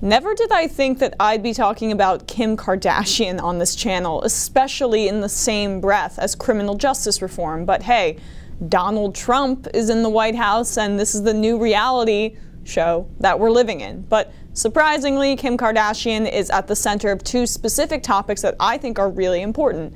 Never did I think that I'd be talking about Kim Kardashian on this channel, especially in the same breath as criminal justice reform. But hey, Donald Trump is in the White House, and this is the new reality show that we're living in. But surprisingly, Kim Kardashian is at the center of two specific topics that I think are really important.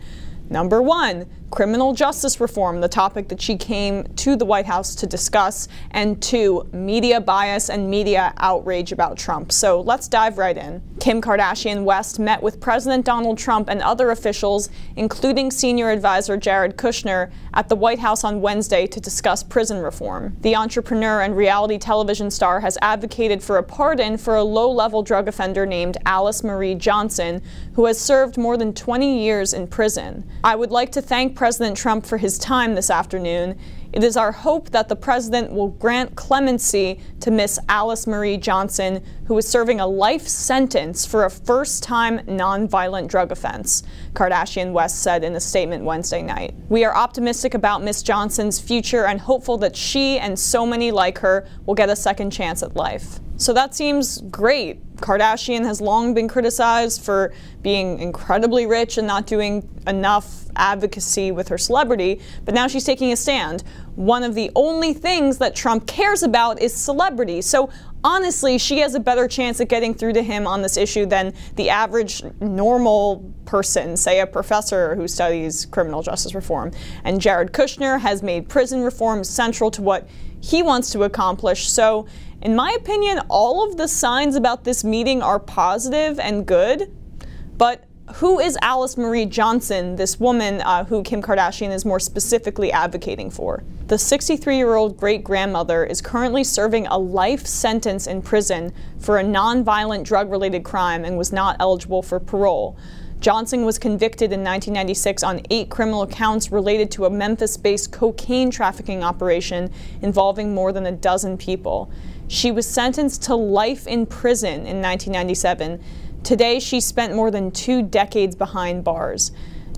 Number one, criminal justice reform, the topic that she came to the White House to discuss, and two, media bias and media outrage about Trump. So let's dive right in. Kim Kardashian West met with President Donald Trump and other officials, including senior advisor Jared Kushner, at the White House on Wednesday to discuss prison reform. The entrepreneur and reality television star has advocated for a pardon for a low-level drug offender named Alice Marie Johnson, who has served more than 20 years in prison. I would like to thank President Trump for his time this afternoon. It is our hope that the president will grant clemency to Miss Alice Marie Johnson, who is serving a life sentence for a first-time nonviolent drug offense, Kardashian West said in a statement Wednesday night. We are optimistic about Miss Johnson's future and hopeful that she and so many like her will get a second chance at life. So that seems great. Kardashian has long been criticized for being incredibly rich and not doing enough advocacy with her celebrity, but now she's taking a stand. One of the only things that Trump cares about is celebrity. So honestly, she has a better chance at getting through to him on this issue than the average normal person, say a professor who studies criminal justice reform. And Jared Kushner has made prison reform central to what he wants to accomplish. So in my opinion, all of the signs about this meeting are positive and good. But who is Alice Marie Johnson, this woman who Kim Kardashian is more specifically advocating for? The 63-year-old great-grandmother is currently serving a life sentence in prison for a nonviolent drug-related crime and was not eligible for parole. Johnson was convicted in 1996 on 8 criminal counts related to a Memphis-based cocaine trafficking operation involving more than a dozen people. She was sentenced to life in prison in 1997. Today, she spent more than 2 decades behind bars.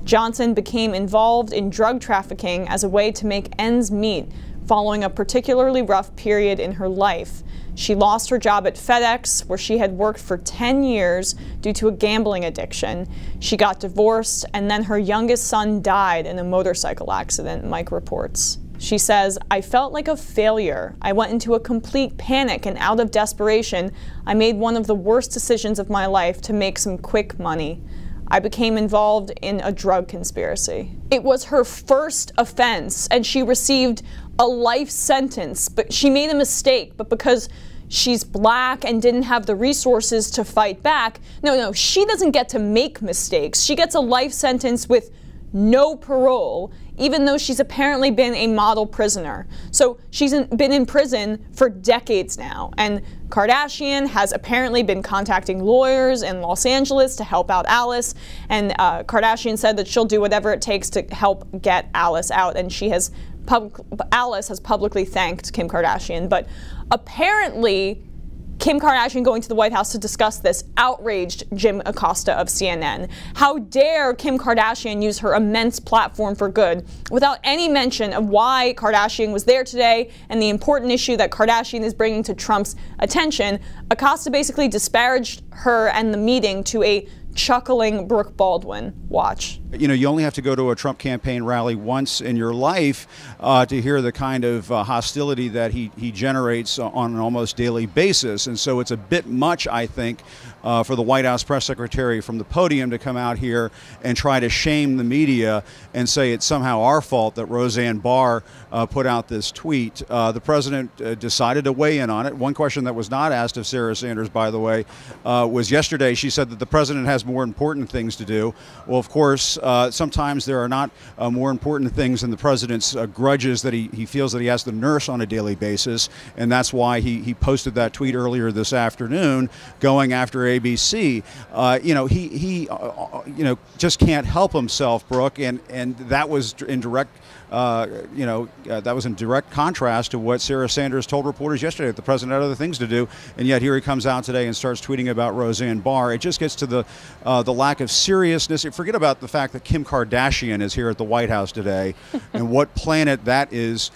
Johnson became involved in drug trafficking as a way to make ends meet following a particularly rough period in her life. She lost her job at FedEx, where she had worked for 10 years due to a gambling addiction. She got divorced, and then her youngest son died in a motorcycle accident, Mike reports. She says, "I felt like a failure. I went into a complete panic, and out of desperation, I made one of the worst decisions of my life to make some quick money. I became involved in a drug conspiracy." It was her first offense, and she received a life sentence, but she made a mistake, but because she's black and didn't have the resources to fight back, no, she doesn't get to make mistakes. She gets a life sentence with no parole, even though she's apparently been a model prisoner. So she's been in prison for decades now, and Kardashian has apparently been contacting lawyers in Los Angeles to help out Alice, and Kardashian said that she'll do whatever it takes to help get Alice out, and Alice has publicly thanked Kim Kardashian. But apparently, Kim Kardashian going to the White House to discuss this outraged Jim Acosta of CNN. How dare Kim Kardashian use her immense platform for good without any mention of why Kardashian was there today and the important issue that Kardashian is bringing to Trump's attention. Acosta basically disparaged her and the meeting to a chuckling Brooke Baldwin. Watch. You know, you only have to go to a Trump campaign rally once in your life to hear the kind of hostility that he generates on an almost daily basis. And so it's a bit much, I think, for the White House press secretary from the podium to come out here and try to shame the media and say it's somehow our fault that Roseanne Barr put out this tweet. The president decided to weigh in on it. One question that was not asked of Sarah Sanders, by the way, was yesterday. She said that the president has more important things to do. Well, of course, sometimes there are not more important things than the president's grudges that he feels that he has to nurse on a daily basis, and that's why he posted that tweet earlier this afternoon going after ABC. He just can't help himself, Brooke, and that was in direct that was in direct contrast to what Sarah Sanders told reporters yesterday, that the president had other things to do, and yet here he comes out today and starts tweeting about Roseanne Barr. It just gets to the lack of seriousness. Forget about the fact that Kim Kardashian is here at the White House today and what planet that is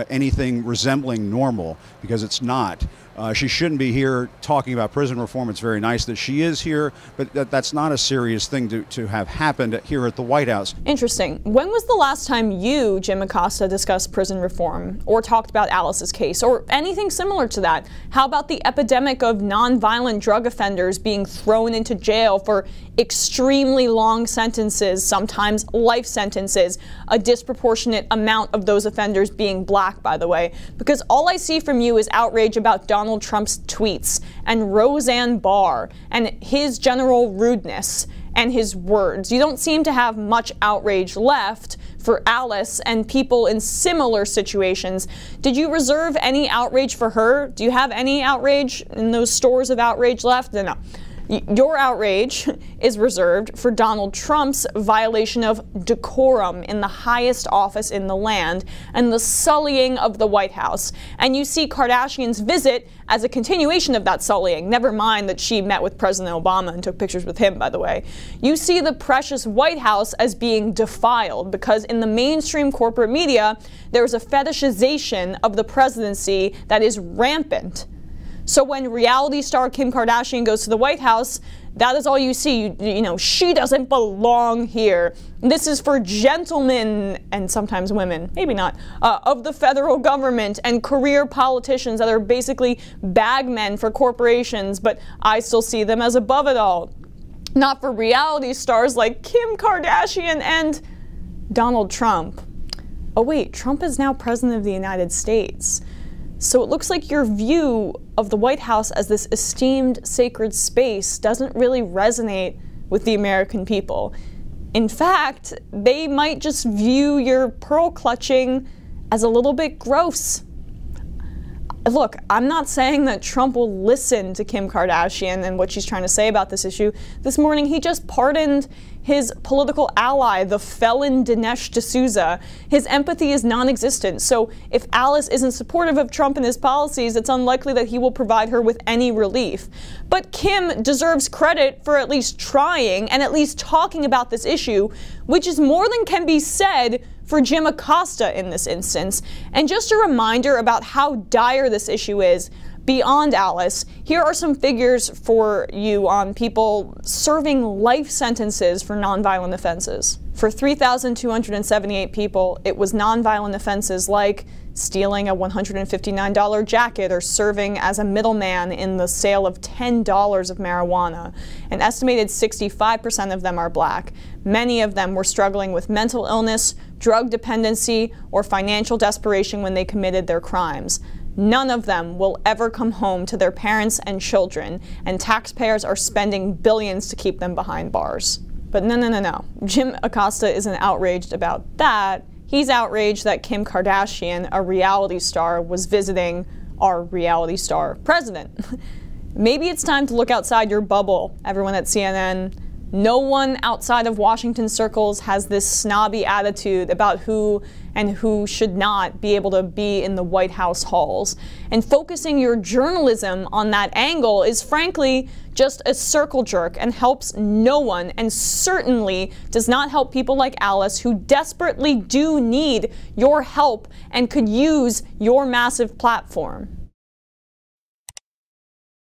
anything resembling normal, because it's not. She shouldn't be here talking about prison reform. It's very nice that she is here, but that's not a serious thing to have happened here at the White House. Interesting. When was the last time you, Jim Acosta, discussed prison reform or talked about Alice's case or anything similar to that? How about the epidemic of nonviolent drug offenders being thrown into jail for extremely long sentences, sometimes life sentences, a disproportionate amount of those offenders being black, by the way? Because all I see from you is outrage about Donald Trump's tweets and Roseanne Barr and his general rudeness and his words. You don't seem to have much outrage left for Alice and people in similar situations. Did you reserve any outrage for her? Do you have any outrage in those stores of outrage left? No. Your outrage is reserved for Donald Trump's violation of decorum in the highest office in the land and the sullying of the White House. And you see Kardashian's visit as a continuation of that sullying. Never mind that she met with President Obama and took pictures with him, by the way. You see the precious White House as being defiled because in the mainstream corporate media, there is a fetishization of the presidency that is rampant. So when reality star Kim Kardashian goes to the White House, that is all you see. You know, she doesn't belong here. This is for gentlemen, and sometimes women, maybe not, of the federal government and career politicians that are basically bagmen for corporations, but I still see them as above it all. Not for reality stars like Kim Kardashian and Donald Trump. Oh wait, Trump is now president of the United States. So it looks like your view of the White House as this esteemed sacred space doesn't really resonate with the American people. In fact, they might just view your pearl clutching as a little bit gross. Look, I'm not saying that Trump will listen to Kim Kardashian and what she's trying to say about this issue. This morning, he just pardoned his political ally, the felon Dinesh D'Souza. His empathy is non-existent. So if Alice isn't supportive of Trump and his policies, it's unlikely that he will provide her with any relief. But Kim deserves credit for at least trying and at least talking about this issue, which is more than can be said for Jim Acosta in this instance. And just a reminder about how dire this issue is, beyond Alice, here are some figures for you on people serving life sentences for nonviolent offenses. For 3,278 people, it was nonviolent offenses like stealing a $159 jacket or serving as a middleman in the sale of $10 of marijuana. An estimated 65% of them are black. Many of them were struggling with mental illness, drug dependency, or financial desperation when they committed their crimes. None of them will ever come home to their parents and children, and taxpayers are spending billions to keep them behind bars. But no. Jim Acosta isn't outraged about that. He's outraged that Kim Kardashian, a reality star, was visiting our reality star president. Maybe it's time to look outside your bubble, everyone at CNN. No one outside of Washington circles has this snobby attitude about who and who should not be able to be in the White House halls. And focusing your journalism on that angle is frankly just a circle jerk and helps no one, and certainly does not help people like Alice who desperately do need your help and could use your massive platform.